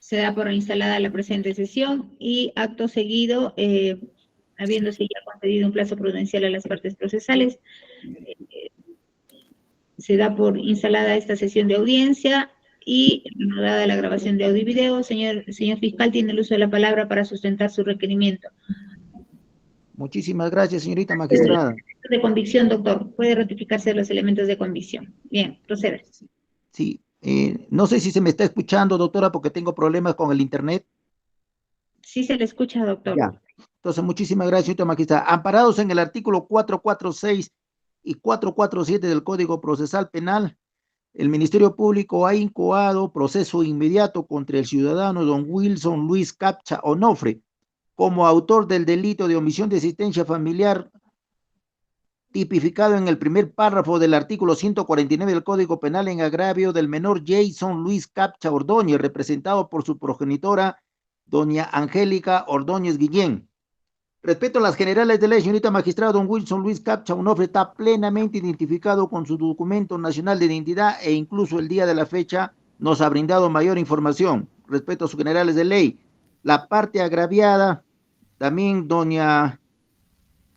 Se da por instalada la presente sesión y acto seguido, habiéndose ya concedido un plazo prudencial a las partes procesales, se da por instalada esta sesión de audiencia y dada la grabación de audio y video. Señor fiscal, tiene el uso de la palabra para sustentar su requerimiento. Muchísimas gracias, señorita magistrada. De convicción, doctor. Puede ratificarse los elementos de convicción. Bien, procede. Sí, no sé si se me está escuchando, doctora, porque tengo problemas con el internet. Sí se le escucha, doctor. Ya. Entonces, muchísimas gracias, señorita magistrada. Amparados en el artículo 446 y 447 del Código Procesal Penal, el Ministerio Público ha incoado proceso inmediato contra el ciudadano don Wilson Luis Capcha Onofre como autor del delito de omisión de asistencia familiar tipificado en el primer párrafo del artículo 149 del Código Penal en agravio del menor Jason Luis Capcha Ordóñez, representado por su progenitora, doña Angélica Ordóñez Guillén. Respecto a las generales de ley, señorita magistrada, don Wilson Luis Capcha Onofre está plenamente identificado con su documento nacional de identidad e incluso el día de la fecha nos ha brindado mayor información respecto a sus generales de ley. La parte agraviada, también doña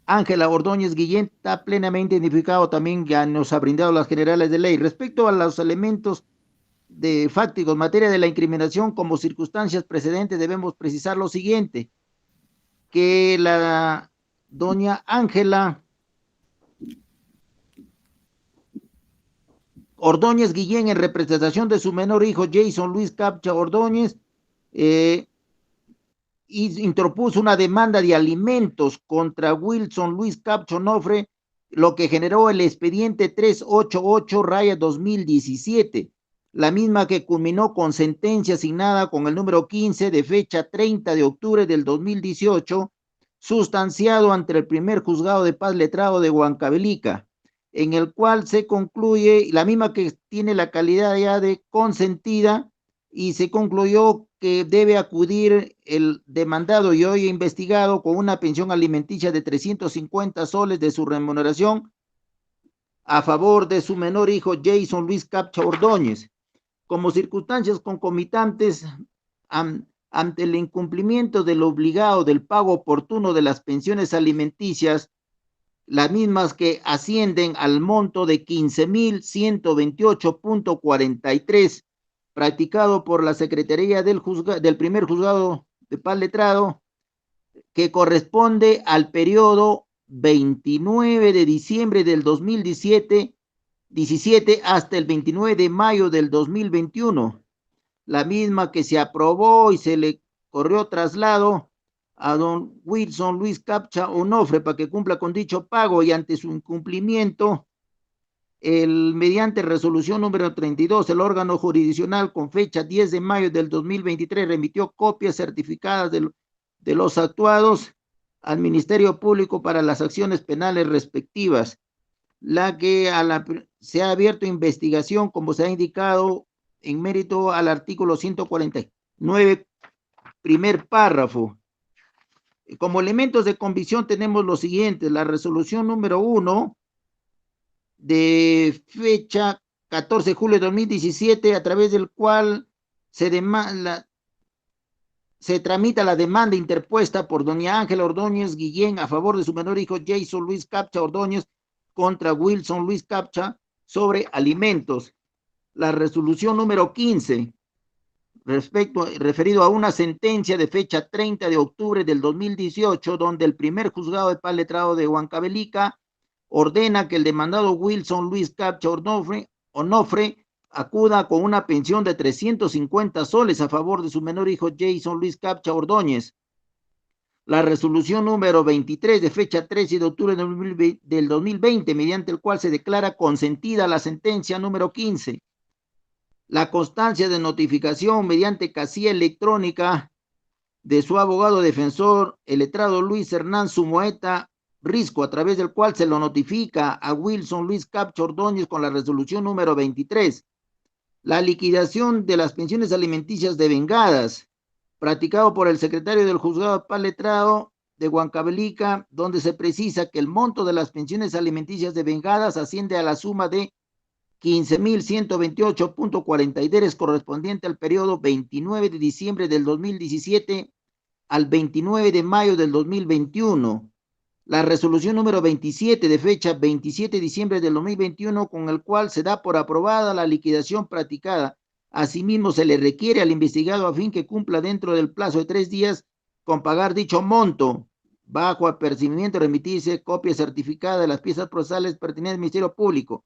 Ángela Ordóñez Guillén está plenamente identificado, también ya nos ha brindado las generales de ley. Respecto a los elementos de fácticos, en materia de la incriminación como circunstancias precedentes, debemos precisar lo siguiente, que la doña Ángela Ordóñez Guillén, en representación de su menor hijo Jason Luis Capcha Ordóñez, interpuso una demanda de alimentos contra Wilson Luis Capcha Onofre, lo que generó el expediente 388-2017, la misma que culminó con sentencia asignada con el número 15 de fecha 30 de octubre del 2018, sustanciado ante el primer juzgado de paz letrado de Huancavelica, en el cual se concluye, la misma que tiene la calidad ya de consentida, y se concluyó que debe acudir el demandado y hoy investigado con una pensión alimenticia de 350 soles de su remuneración a favor de su menor hijo Jason Luis Capcha Ordóñez. Como circunstancias concomitantes, ante el incumplimiento del obligado del pago oportuno de las pensiones alimenticias, las mismas que ascienden al monto de 15.128.43, practicado por la Secretaría del primer juzgado de paz letrado, que corresponde al periodo 29 de diciembre del 2017 hasta el 29 de mayo del 2021, la misma que se aprobó y se le corrió traslado a don Wilson Luis Capcha Onofre para que cumpla con dicho pago, y ante su incumplimiento, mediante resolución número 32, el órgano jurisdiccional con fecha 10 de mayo del 2023 remitió copias certificadas de los actuados al Ministerio Público para las acciones penales respectivas, la que se ha abierto investigación, como se ha indicado, en mérito al artículo 149, primer párrafo. Como elementos de convicción tenemos los siguientes: la resolución número 1 de fecha 14 de julio de 2017, a través del cual se tramita la demanda interpuesta por doña Ángela Ordóñez Guillén a favor de su menor hijo Jason Luis Capcha Ordóñez contra Wilson Luis Capcha sobre alimentos. La resolución número 15, referido a una sentencia de fecha 30 de octubre del 2018, donde el primer juzgado de paz letrado de Huancavelica ordena que el demandado Wilson Luis Capcha Onofre acuda con una pensión de 350 soles a favor de su menor hijo Jason Luis Capcha Ordóñez. La resolución número 23 de fecha 13 de octubre del 2020, mediante el cual se declara consentida la sentencia número 15. La constancia de notificación mediante casilla electrónica de su abogado defensor, el letrado Luis Hernán Zumueta Risco, a través del cual se lo notifica a Wilson Luis Capcha Ordóñez con la resolución número 23. La liquidación de las pensiones alimenticias devengadas, practicado por el secretario del juzgado de paz letrado de Huancavelica, donde se precisa que el monto de las pensiones alimenticias devengadas asciende a la suma de 15.128.43 correspondiente al periodo 29 de diciembre del 2017 al 29 de mayo del 2021. La resolución número 27 de fecha 27 de diciembre del 2021 con el cual se da por aprobada la liquidación practicada. Asimismo, se le requiere al investigado a fin que cumpla dentro del plazo de 3 días con pagar dicho monto, bajo apercibimiento remitirse copia certificada de las piezas procesales pertinentes al Ministerio Público.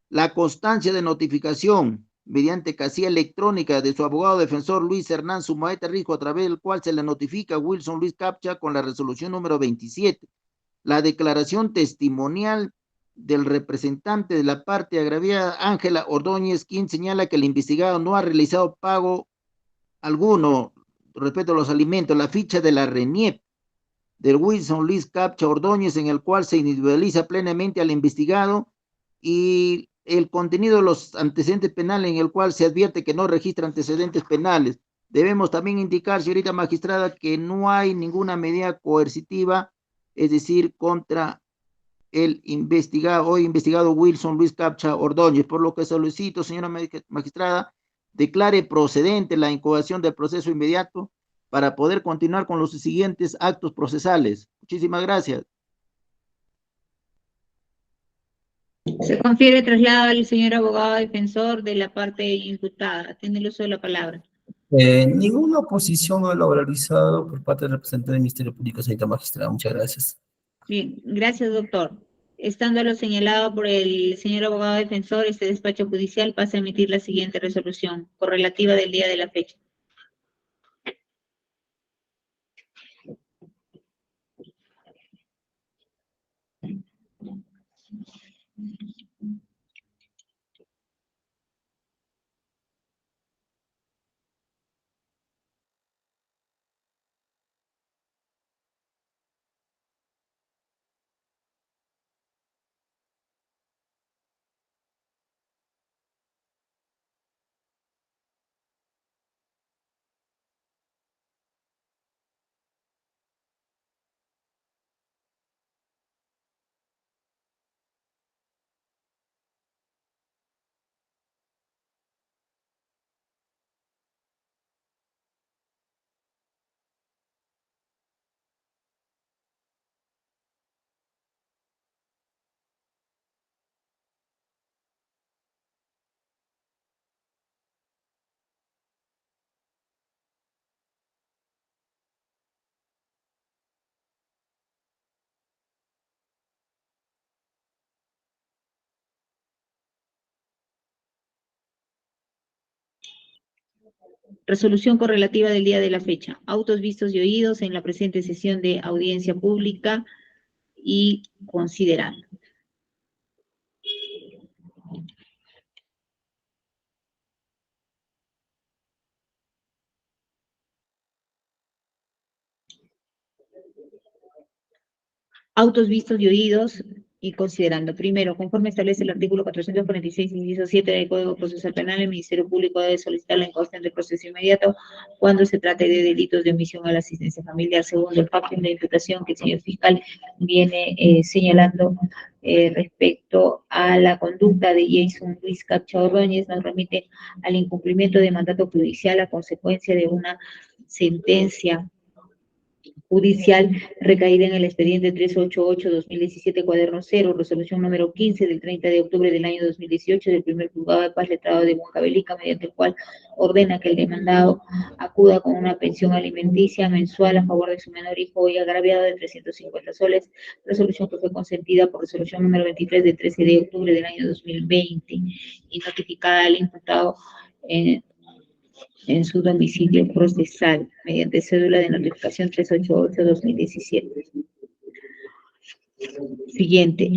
La constancia de notificación mediante casilla electrónica de su abogado defensor Luis Hernán Sumaeta Rijo, a través del cual se le notifica a Wilson Luis Captcha con la resolución número 27. La declaración testimonial del representante de la parte agraviada, Ángela Ordóñez, quien señala que el investigado no ha realizado pago alguno respecto a los alimentos. La ficha de la RENIEP del Wilson Luis Captcha Ordóñez, en el cual se individualiza plenamente al investigado, y el contenido de los antecedentes penales, en el cual se advierte que no registra antecedentes penales. Debemos también indicar, señorita magistrada, que no hay ninguna medida coercitiva, es decir, contra el investigado, hoy investigado Wilson Luis Captcha Ordóñez, por lo que solicito, señora magistrada, declare procedente la incoación del proceso inmediato para poder continuar con los siguientes actos procesales. Muchísimas gracias. Se confiere traslado al señor abogado defensor de la parte imputada. Tiene el uso de la palabra. Ninguna oposición a lo realizado por parte del representante del Ministerio Público, señorita magistrada. Muchas gracias. Bien, gracias, doctor. Estando lo señalado por el señor abogado defensor, este despacho judicial pasa a emitir la siguiente resolución correlativa del día de la fecha. Resolución correlativa del día de la fecha. Autos vistos y oídos en la presente sesión de audiencia pública y considerando. Autos vistos y oídos y considerando. Primero, conforme establece el artículo 446, inciso 7 del Código Procesal Penal, el Ministerio Público debe solicitar la incoación de proceso inmediato cuando se trate de delitos de omisión a la asistencia familiar, según el factum de imputación que el señor fiscal viene señalando respecto a la conducta de Jason Luis Captcha Ordóñez. Nos remite al incumplimiento de mandato judicial a consecuencia de una sentencia judicial recaída en el expediente 388-2017, cuaderno 0, resolución número 15 del 30 de octubre del año 2018 del primer juzgado de paz letrado de Huancavelica, mediante el cual ordena que el demandado acuda con una pensión alimenticia mensual a favor de su menor hijo hoy agraviado de 350 soles, resolución que fue consentida por resolución número 23 del 13 de octubre del año 2020 y notificada al imputado en su domicilio procesal, mediante cédula de notificación 388-2017. Siguiente,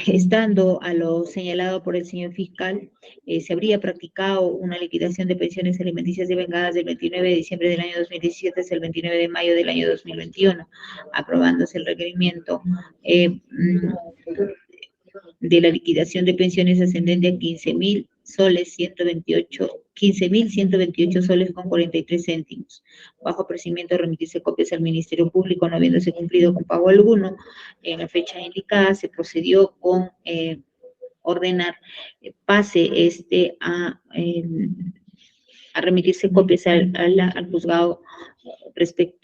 estando a lo señalado por el señor fiscal, se habría practicado una liquidación de pensiones alimenticias devengadas del 29 de diciembre del año 2017 hasta el 29 de mayo del año 2021, aprobándose el requerimiento de la liquidación de pensiones ascendente a 15.000 soles 15.128 soles con 43 céntimos. Bajo apercibimiento de remitirse copias al Ministerio Público, no habiéndose cumplido con pago alguno, en la fecha indicada se procedió con ordenar pase a remitirse copias al juzgado,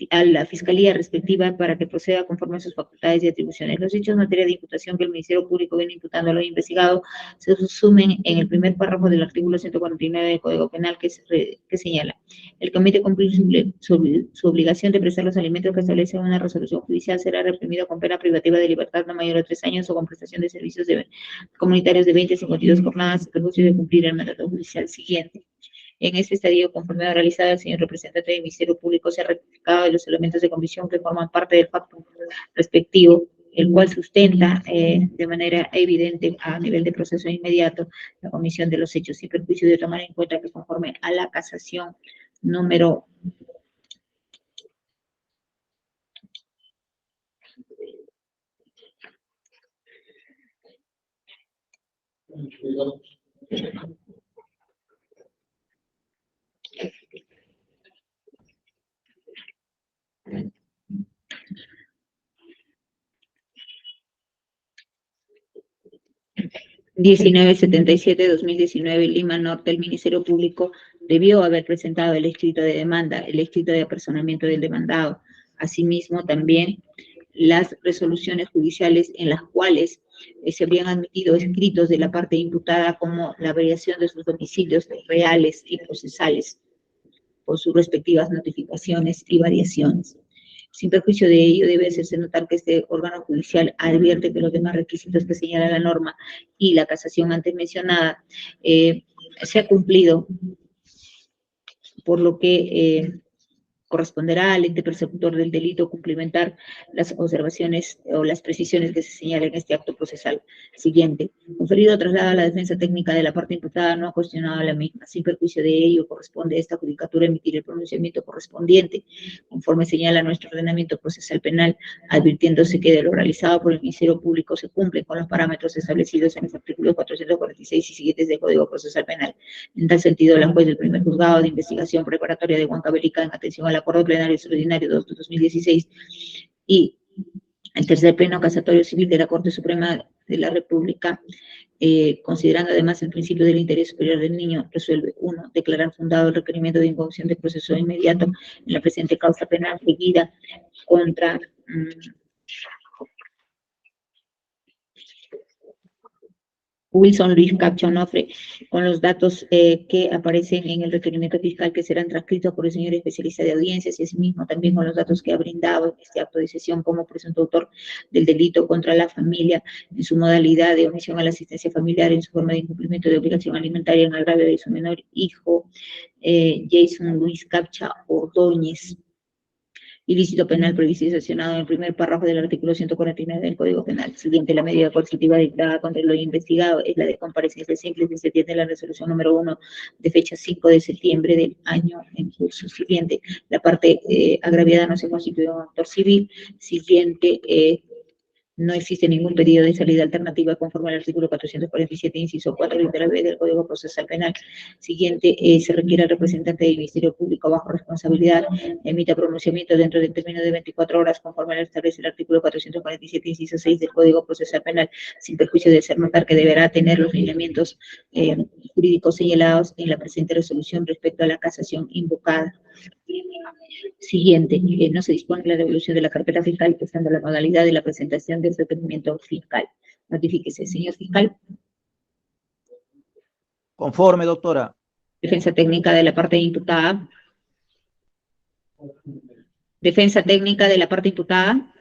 a la fiscalía respectiva para que proceda conforme a sus facultades y atribuciones. Los hechos en materia de imputación que el Ministerio Público viene imputando a los investigados se sumen en el primer párrafo del artículo 149 del Código Penal que señala: el que omite cumplir su obligación de prestar los alimentos que establece una resolución judicial será reprimido con pena privativa de libertad no mayor a 3 años o con prestación de servicios comunitarios de 20 a 52 jornadas, sin perjuicio de cumplir el mandato judicial siguiente. En este estadio, conforme ha realizado el señor representante del Ministerio Público, se ha rectificado de los elementos de comisión que forman parte del facto respectivo, el cual sustenta de manera evidente a nivel de proceso inmediato la comisión de los hechos, sin perjuicio de tomar en cuenta que conforme a la casación número 1977-2019, Lima Norte, el Ministerio Público debió haber presentado el escrito de demanda, el escrito de apersonamiento del demandado. Asimismo, también las resoluciones judiciales en las cuales se habrían admitido escritos de la parte imputada como la variación de sus domicilios reales y procesales por sus respectivas notificaciones y variaciones. Sin perjuicio de ello, debe hacerse notar que este órgano judicial advierte que los demás requisitos que señala la norma y la casación antes mencionada se ha cumplido, por lo que corresponderá al ente persecutor del delito cumplimentar las observaciones o las precisiones que se señalan en este acto procesal. Siguiente. Conferido traslado a la defensa técnica de la parte imputada, no ha cuestionado la misma. Sin perjuicio de ello, corresponde a esta judicatura emitir el pronunciamiento correspondiente, conforme señala nuestro ordenamiento procesal penal, advirtiéndose que de lo realizado por el Ministerio Público se cumple con los parámetros establecidos en los artículos 446 y siguientes del Código Procesal Penal. En tal sentido, la juez del primer juzgado de investigación preparatoria de Huancavelica, en atención a la Acuerdo Plenario Extraordinario 2 de 2016 y el tercer pleno casatorio civil de la Corte Suprema de la República, considerando además el principio del interés superior del niño, resuelve: 1. Declarar fundado el requerimiento de incoación de proceso inmediato en la presente causa penal seguida contra Wilson Luis Capcha Onofre, con los datos que aparecen en el requerimiento fiscal que serán transcritos por el señor especialista de audiencias, y asimismo también con los datos que ha brindado en este acto de sesión como presunto autor del delito contra la familia en su modalidad de omisión a la asistencia familiar, en su forma de incumplimiento de obligación alimentaria en agravio de su menor hijo, Jason Luis Capcha Ordóñez. Ilícito penal previsto y sancionado en el primer párrafo del artículo 149 del Código Penal. Siguiente, la medida coercitiva dictada contra lo investigado es la de comparecencia simple que se tiene la resolución número 1 de fecha 5 de septiembre del año en curso. Siguiente, la parte agraviada no se constituye un autor civil. Siguiente, no existe ningún pedido de salida alternativa conforme al artículo 447, inciso 4, letra B del Código Procesal Penal. Siguiente, se requiere al representante del Ministerio Público bajo responsabilidad emita pronunciamiento dentro del término de 24 horas conforme lo establece el artículo 447, inciso 6 del Código Procesal Penal, sin perjuicio de hacer notar que deberá tener los lineamientos jurídicos señalados en la presente resolución respecto a la casación invocada. Siguiente, no se dispone la devolución de la carpeta fiscal, usando la modalidad de la presentación del requerimiento fiscal. Notifíquese, señor fiscal. Conforme, doctora. Defensa técnica de la parte imputada. Defensa técnica de la parte imputada.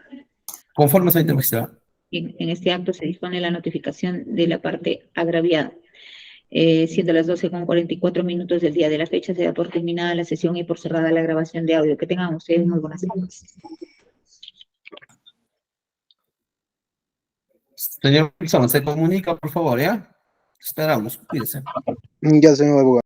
Conforme, señor magistrado. En este acto se dispone la notificación de la parte agraviada. Siendo las 12:44 del día de la fecha, se da por terminada la sesión y por cerrada la grabación de audio. Que tengan ustedes muy buenas tardes. Señor Wilson, se comunica, por favor, ¿ya? Esperamos, cuídese. Ya, señor abogado.